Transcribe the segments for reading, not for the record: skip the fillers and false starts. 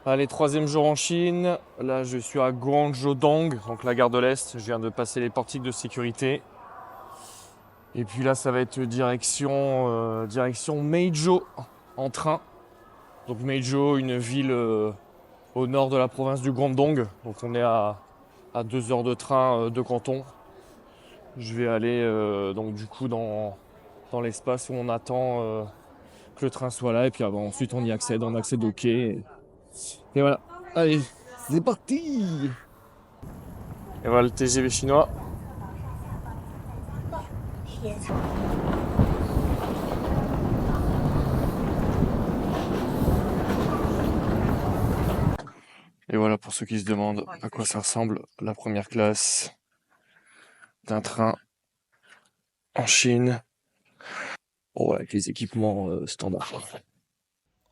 Allez, troisième jour en Chine. Là, je suis à Guangzhou-Dong, donc la gare de l'Est. Je viens de passer les portiques de sécurité. Et puis là, ça va être direction Meizhou en train. Donc Meizhou, une ville au nord de la province du Guangdong. Donc on est à 2 heures de train de Canton. Je vais aller donc du coup dans l'espace où on attend que le train soit là. Et puis ensuite on accède au quai. Et voilà. Allez, c'est parti! Et voilà le TGV chinois. Et voilà pour ceux qui se demandent à quoi ça ressemble la première classe d'un train en Chine. Oh, avec les équipements standards.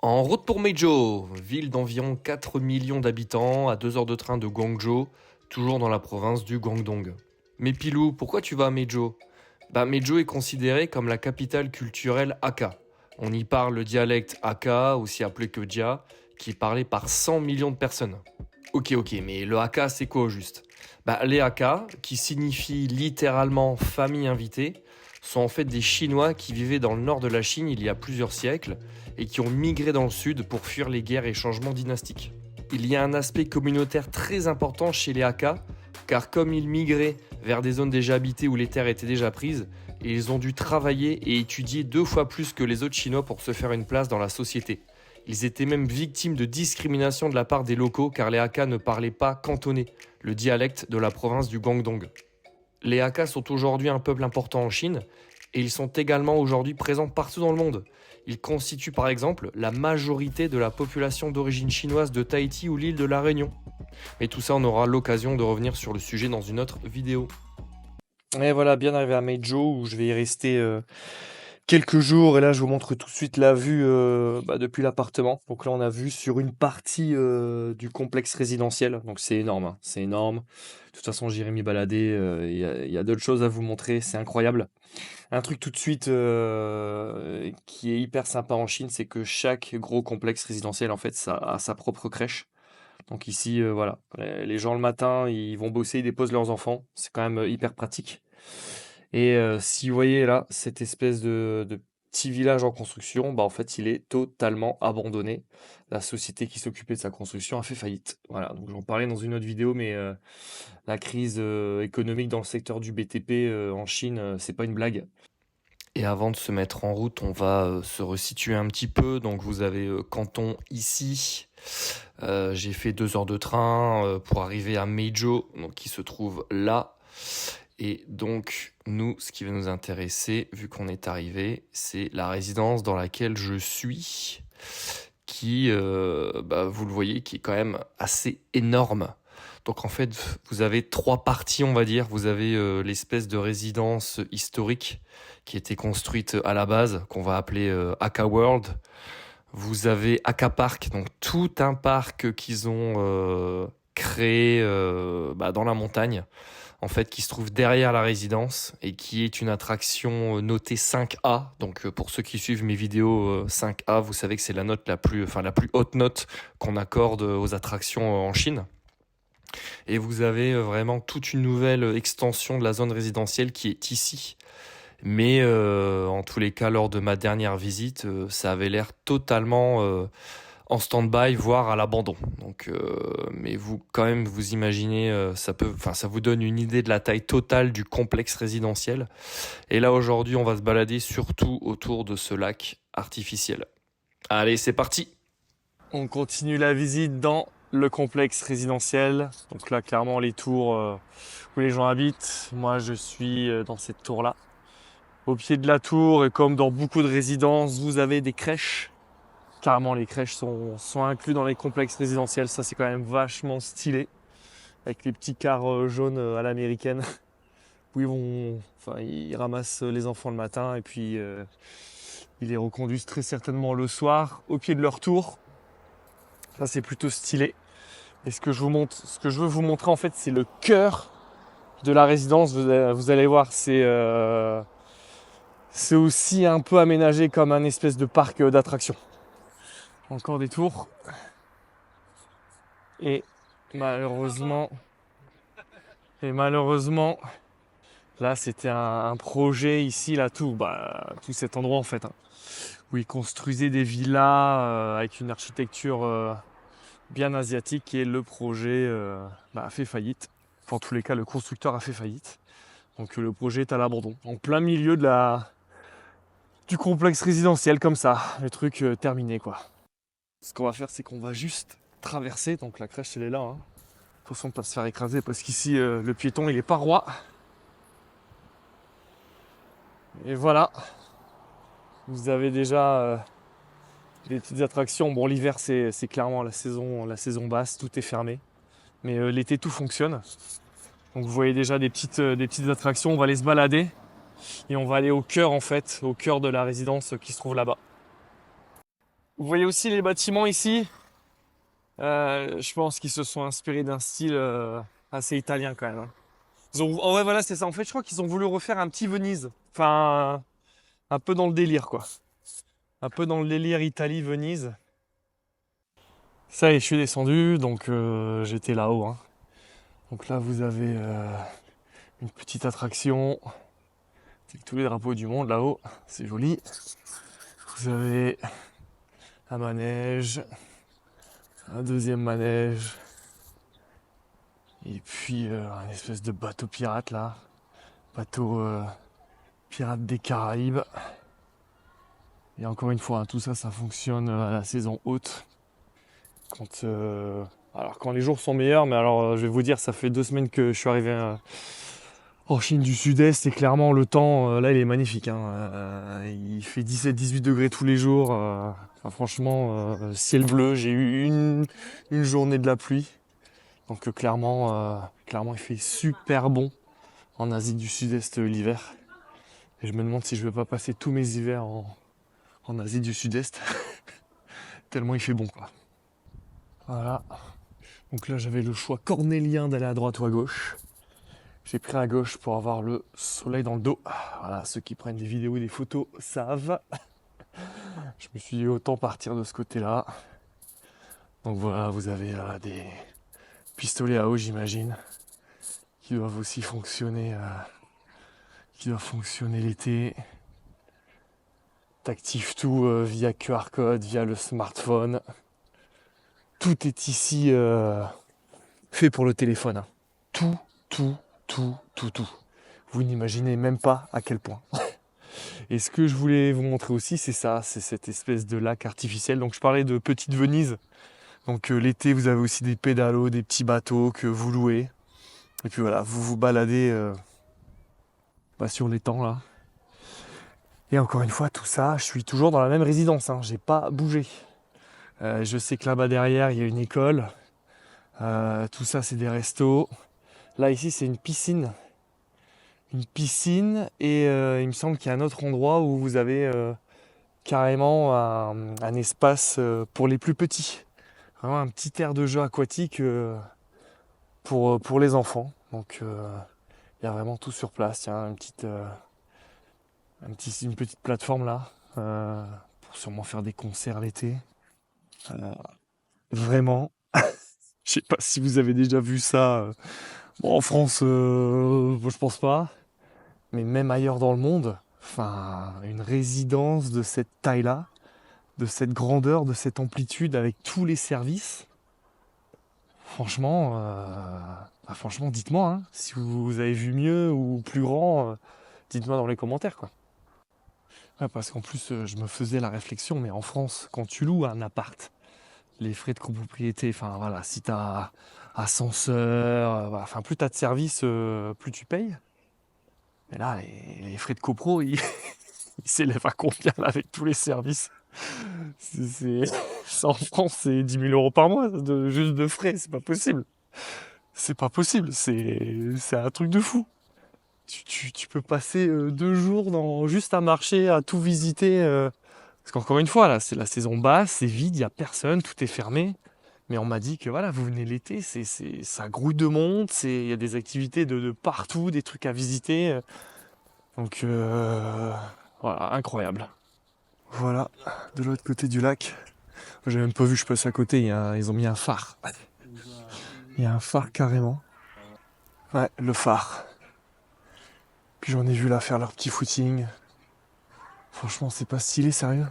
En route pour Meizhou, ville d'environ 4 millions d'habitants, à 2 heures de train de Guangzhou, toujours dans la province du Guangdong. Mais Pilou, pourquoi tu vas à Meizhou? Meizhou est considérée comme la capitale culturelle Hakka. On y parle le dialecte Hakka, aussi appelé que Jia, qui est parlé par 100 millions de personnes. Ok, mais le Hakka c'est quoi au juste? Les Hakka, qui signifient littéralement famille invitée, sont en fait des Chinois qui vivaient dans le nord de la Chine il y a plusieurs siècles et qui ont migré dans le sud pour fuir les guerres et changements dynastiques. Il y a un aspect communautaire très important chez les Hakka, car comme ils migraient vers des zones déjà habitées où les terres étaient déjà prises, ils ont dû travailler et étudier 2 fois plus que les autres Chinois pour se faire une place dans la société. Ils étaient même victimes de discrimination de la part des locaux car les Hakka ne parlaient pas cantonais, le dialecte de la province du Guangdong. Les Hakka sont aujourd'hui un peuple important en Chine et ils sont également aujourd'hui présents partout dans le monde. Ils constituent par exemple la majorité de la population d'origine chinoise de Tahiti ou l'île de la Réunion. Mais tout ça, on aura l'occasion de revenir sur le sujet dans une autre vidéo. Et voilà, bien arrivé à Meizhou où je vais y rester quelques jours. Et là, je vous montre tout de suite la vue depuis l'appartement. Donc là, on a vue sur une partie du complexe résidentiel. Donc c'est énorme, hein, c'est énorme. De toute façon, j'irai m'y balader. Il y a d'autres choses à vous montrer. C'est incroyable. Un truc tout de suite qui est hyper sympa en Chine, c'est que chaque gros complexe résidentiel, en fait, ça a sa propre crèche. Donc ici, voilà, les gens le matin, ils vont bosser, ils déposent leurs enfants. C'est quand même hyper pratique. Et si vous voyez là, cette espèce de petit village en construction, en fait, il est totalement abandonné. La société qui s'occupait de sa construction a fait faillite. Voilà, donc j'en parlais dans une autre vidéo, mais la crise économique dans le secteur du BTP en Chine, c'est pas une blague. Et avant de se mettre en route, on va se resituer un petit peu. Donc vous avez Canton ici. J'ai fait 2 heures de train pour arriver à Meizhou, donc qui se trouve là. Et donc nous, ce qui va nous intéresser, vu qu'on est arrivé, c'est la résidence dans laquelle je suis, qui, vous le voyez, qui est quand même assez énorme. Donc en fait, vous avez 3 parties, on va dire. Vous avez l'espèce de résidence historique qui était construite à la base, qu'on va appeler Hakka World. Vous avez Hakka Park, donc tout un parc qu'ils ont créé dans la montagne, en fait, qui se trouve derrière la résidence et qui est une attraction notée 5A. Donc pour ceux qui suivent mes vidéos 5A, vous savez que c'est la note la plus haute note qu'on accorde aux attractions en Chine. Et vous avez vraiment toute une nouvelle extension de la zone résidentielle qui est ici. Mais en tous les cas, lors de ma dernière visite, ça avait l'air totalement en stand-by, voire à l'abandon. Donc, mais vous, quand même, vous imaginez, ça vous donne une idée de la taille totale du complexe résidentiel. Et là, aujourd'hui, on va se balader surtout autour de ce lac artificiel. Allez, c'est parti! On continue la visite dans le complexe résidentiel. Donc là, clairement, les tours où les gens habitent. Moi, je suis dans cette tour-là. Au pied de la tour, et comme dans beaucoup de résidences, vous avez des crèches. Carrément, les crèches sont inclus dans les complexes résidentiels. Ça, c'est quand même vachement stylé. Avec les petits cars jaunes à l'américaine. Où ils ramassent les enfants le matin et puis ils les reconduisent très certainement le soir au pied de leur tour. Ça, c'est plutôt stylé. Et ce que je veux vous montrer en fait, c'est le cœur de la résidence. Vous allez voir, c'est aussi un peu aménagé comme un espèce de parc d'attractions. Encore des tours. Et malheureusement, et malheureusement, là c'était un projet ici, là tout cet endroit en fait, hein, où ils construisaient des villas avec une architecture bien asiatique et le projet a fait faillite. Enfin, en tous les cas, le constructeur a fait faillite. Donc le projet est à l'abandon, en plein milieu du complexe résidentiel comme ça, le truc terminé quoi. Ce qu'on va faire, c'est qu'on va juste traverser, donc la crèche elle est là, hein. Attention de pas se faire écraser parce qu'ici le piéton il est pas roi. Et voilà, vous avez déjà des petites attractions. Bon, l'hiver c'est clairement la saison basse, tout est fermé. Mais l'été tout fonctionne. Donc vous voyez déjà des petites attractions, on va aller se balader. Et on va aller au cœur en fait, au cœur de la résidence qui se trouve là-bas. Vous voyez aussi les bâtiments ici. Je pense qu'ils se sont inspirés d'un style assez italien quand même, hein. Oh ouais voilà c'est ça. En fait je crois qu'ils ont voulu refaire un petit Venise. Enfin un peu dans le délire quoi. Un peu dans le délire Italie-Venise. Ça y est, je suis descendu, donc j'étais là-haut, hein. Donc là vous avez une petite attraction. Avec tous les drapeaux du monde là-haut. C'est joli. Vous avez un manège. Un deuxième manège. Et puis un espèce de bateau pirate là. Bateau pirate des Caraïbes. Et encore une fois, hein, tout ça, ça fonctionne à la saison haute. Alors quand les jours sont meilleurs, mais alors je vais vous dire, ça fait 2 semaines que je suis arrivé en Chine du Sud-Est et clairement le temps là il est magnifique, hein. Il fait 17-18 degrés tous les jours. Enfin, franchement, ciel bleu, j'ai eu une journée de la pluie. Donc clairement il fait super bon en Asie du Sud-Est l'hiver. Et je me demande si je vais pas passer tous mes hivers en Asie du Sud-Est. Tellement il fait bon quoi. Voilà. Donc là j'avais le choix cornélien d'aller à droite ou à gauche. J'ai pris à gauche pour avoir le soleil dans le dos. Voilà, ceux qui prennent des vidéos et des photos savent. Je me suis dit autant partir de ce côté-là. Donc voilà, vous avez des pistolets à eau j'imagine, qui doivent aussi fonctionner, l'été. T'actives tout via QR code, via le smartphone. Tout est ici fait pour le téléphone, hein. Tout, tout, tout, tout, tout. Vous n'imaginez même pas à quel point. Et ce que je voulais vous montrer aussi, c'est ça, c'est cette espèce de lac artificiel. Donc je parlais de petite Venise. Donc l'été, vous avez aussi des pédalos, des petits bateaux que vous louez. Et puis voilà, vous vous baladez sur l'étang là. Et encore une fois, tout ça, je suis toujours dans la même résidence, hein, j'ai pas bougé. Je sais que là-bas derrière, il y a une école. Tout ça, c'est des restos. Là, ici, c'est une piscine. Une piscine et il me semble qu'il y a un autre endroit où vous avez carrément un espace pour les plus petits. Vraiment un petit aire de jeu aquatique pour les enfants. Donc il y a vraiment tout sur place. Il y a une petite plateforme là pour sûrement faire des concerts l'été. Vraiment, je sais pas si vous avez déjà vu ça. Bon, en France, je pense pas. Mais même ailleurs dans le monde, enfin, une résidence de cette taille-là, de cette grandeur, de cette amplitude, avec tous les services, franchement, franchement, dites-moi, hein, si vous avez vu mieux ou plus grand, dites-moi dans les commentaires, quoi. Ouais, parce qu'en plus, je me faisais la réflexion, mais en France, quand tu loues un appart, les frais de copropriété, enfin voilà, si t'as ascenseur, voilà, enfin plus t'as de services, plus tu payes. Mais là, les frais de copro, ils s'élèvent à combien là, avec tous les services? Ça, en France, c'est 10 000 € par mois, juste de frais, c'est pas possible. C'est pas possible, c'est un truc de fou. Tu peux passer 2 jours juste à marcher, à tout visiter. Parce qu'encore une fois, là, c'est la saison basse, c'est vide, il n'y a personne, tout est fermé. Mais on m'a dit que voilà, vous venez l'été, ça grouille de monde, il y a des activités de partout, des trucs à visiter. Donc voilà, incroyable. Voilà, de l'autre côté du lac. J'ai même pas vu, je passe à côté, ils ont mis un phare. Il y a un phare carrément. Ouais, le phare. Puis j'en ai vu là faire leur petit footing. Franchement, c'est pas stylé, sérieux.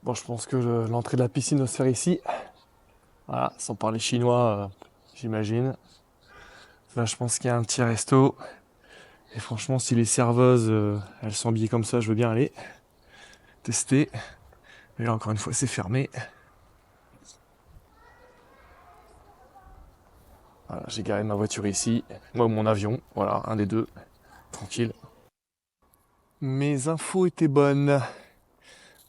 Bon, je pense que l'entrée de la piscine doit se faire ici. Voilà, sans parler chinois, j'imagine. Là, je pense qu'il y a un petit resto. Et franchement, si les serveuses, elles sont habillées comme ça, je veux bien aller tester. Mais là, encore une fois, c'est fermé. Voilà, j'ai garé ma voiture ici. Moi, mon avion. Voilà, un des deux. Tranquille. Mes infos étaient bonnes.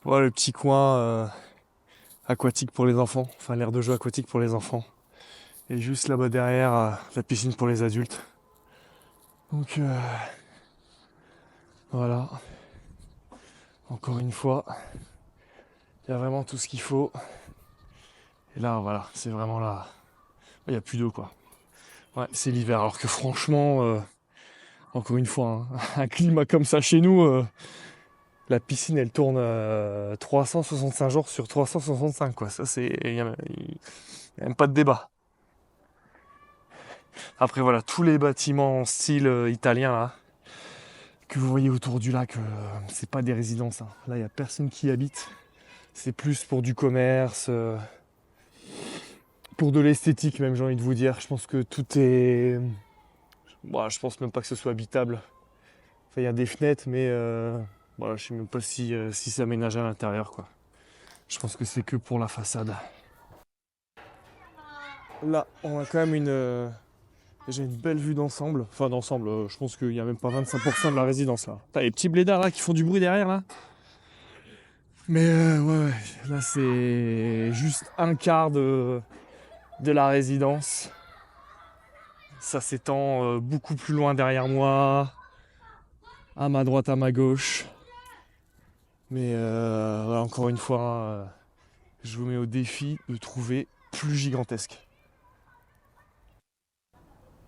Voilà le petit coin aquatique pour les enfants. Enfin, l'aire de jeu aquatique pour les enfants. Et juste là-bas derrière, la piscine pour les adultes. Donc, voilà. Encore une fois, il y a vraiment tout ce qu'il faut. Et là, voilà, c'est vraiment là. Il n'y a plus d'eau, quoi. Ouais, c'est l'hiver. Alors que franchement, encore une fois, hein, un climat comme ça chez nous, la piscine, elle tourne 365 jours sur 365, quoi. Ça, c'est. Il n'y a même pas de débat. Après, voilà, tous les bâtiments en style italien, là, que vous voyez autour du lac, c'est pas des résidences, hein. Là, il n'y a personne qui y habite. C'est plus pour du commerce, pour de l'esthétique, même, j'ai envie de vous dire. Je pense que tout est. Bon, je pense même pas que ce soit habitable. Enfin, il y a des fenêtres, mais voilà, je sais même pas si c'est aménagé à l'intérieur, quoi. Je pense que c'est que pour la façade. Là, on a quand même déjà une belle vue d'ensemble. Enfin, d'ensemble, je pense qu'il y a même pas 25% de la résidence, là. T'as les petits blédards, là, qui font du bruit derrière, là. Mais ouais, là, c'est juste un quart de la résidence. Ça s'étend beaucoup plus loin derrière moi, à ma droite, à ma gauche. Mais voilà, encore une fois, je vous mets au défi de trouver plus gigantesque.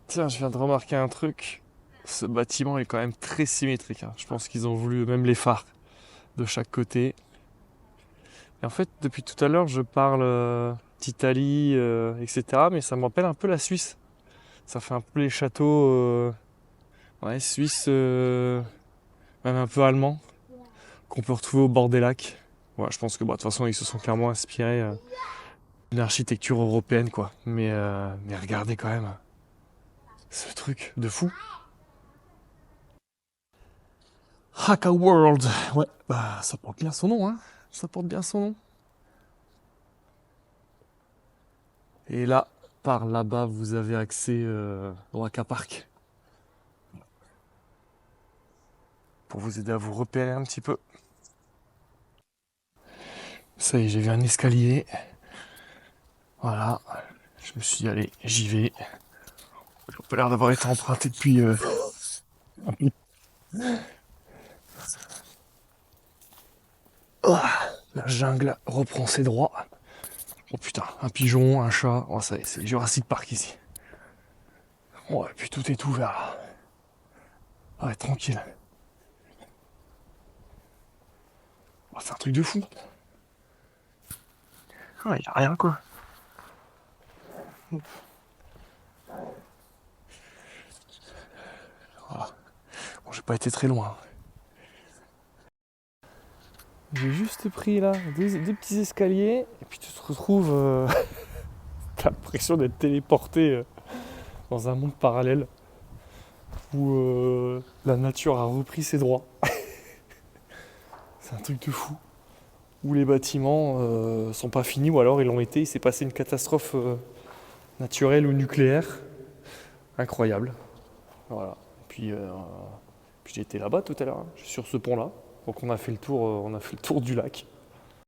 Tiens, je viens de remarquer un truc. Ce bâtiment est quand même très symétrique, hein. Je pense qu'ils ont voulu même les phares de chaque côté. Et en fait, depuis tout à l'heure, je parle d'Italie, etc. Mais ça me rappelle un peu la Suisse. Ça fait un peu les châteaux ouais, suisses, même un peu allemands, qu'on peut retrouver au bord des lacs. Ouais, je pense que bah, de toute façon, ils se sont clairement inspirés d'une architecture européenne, quoi. Mais regardez quand même ce truc de fou. Haka World. Ouais, bah ça porte bien son nom, hein. Ça porte bien son nom. Et là, par là-bas, vous avez accès au Haka Park. Pour vous aider à vous repérer un petit peu. Ça y est, j'ai vu un escalier. Voilà. Je me suis dit, allez, j'y vais. Ça a pas l'air d'avoir été emprunté depuis Oh, la jungle reprend ses droits. Oh putain, un pigeon, un chat. Oh, ça y est, c'est Jurassic Park ici. Oh, et puis tout est ouvert là. Ouais, tranquille. Oh, c'est un truc de fou. Ouais, y a rien quoi. Voilà. Bon, j'ai pas été très loin. J'ai juste pris là deux petits escaliers et puis tu te retrouves. T'as l'impression d'être téléporté dans un monde parallèle où la nature a repris ses droits. C'est un truc de fou. Où les bâtiments sont pas finis ou alors ils l'ont été. Il s'est passé une catastrophe naturelle ou nucléaire. Incroyable. Voilà. Puis j'étais là-bas tout à l'heure, hein. Je suis sur ce pont-là. Donc on a fait le tour du lac.